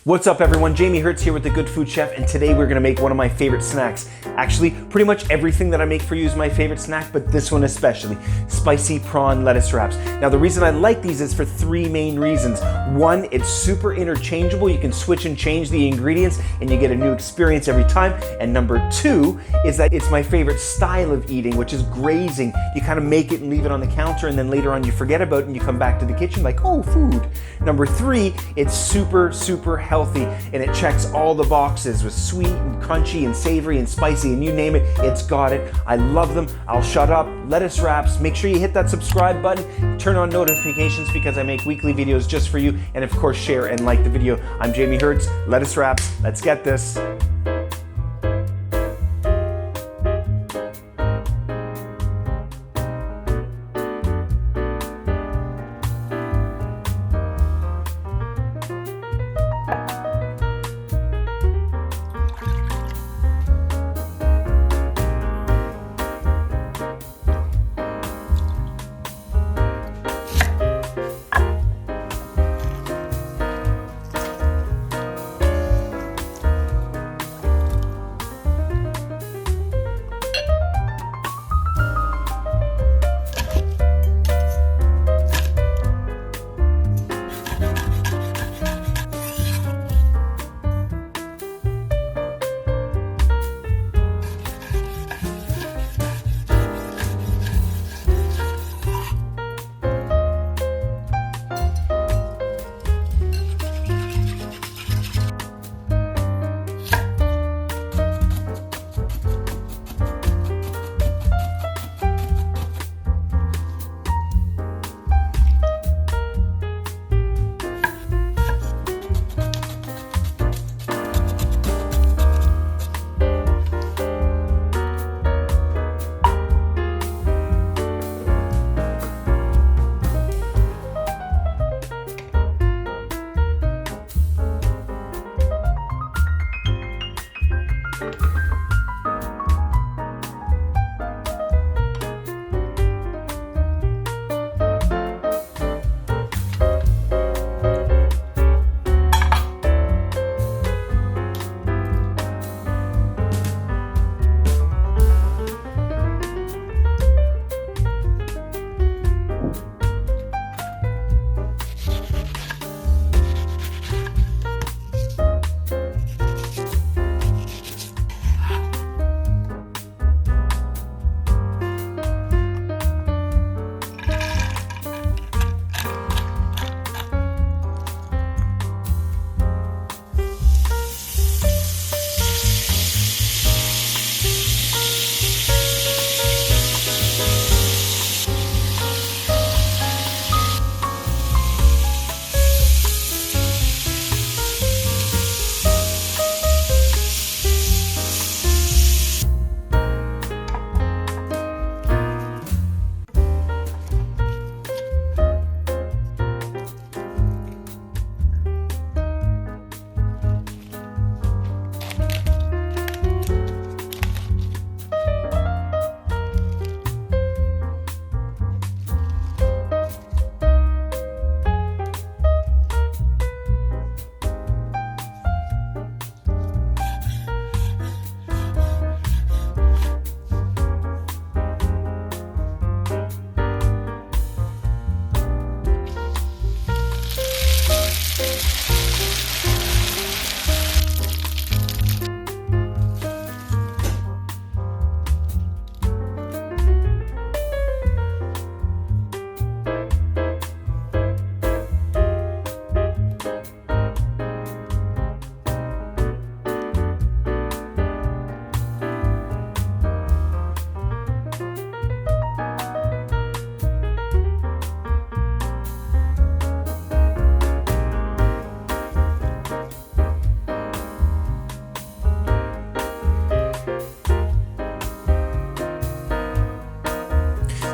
What's up everyone, Jamie Hertz here with The Good Food Chef, and today we're gonna make one of my favorite snacks. Actually, pretty much everything that I make for you is my favorite snack, but this one especially, spicy prawn lettuce wraps. Now the reason I like these is for three main reasons. One, it's super interchangeable. You can switch and change the ingredients and you get a new experience every time. And number two is that it's my favorite style of eating, which is grazing. You kind of make it and leave it on the counter, and then later on you forget about it and you come back to the kitchen like, oh, food. Number three, it's super healthy, and it checks all the boxes with sweet and crunchy and savory and spicy, and you name it, it's got it. I love them. I'll shut up. Lettuce wraps. Make sure you hit that subscribe button, turn on notifications because I make weekly videos just for you, and of course share and like the video. I'm Jamie Hertz, lettuce wraps. Let's get this.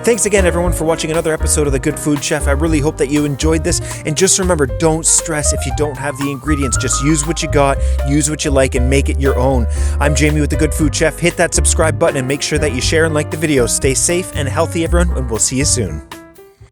Thanks again, everyone, for watching another episode of The Good Food Chef. I really hope that you enjoyed this. And just remember, don't stress if you don't have the ingredients. Just use what you got, use what you like, and make it your own. I'm Jamie with The Good Food Chef. Hit that subscribe button and make sure that you share and like the video. Stay safe and healthy, everyone, and we'll see you soon.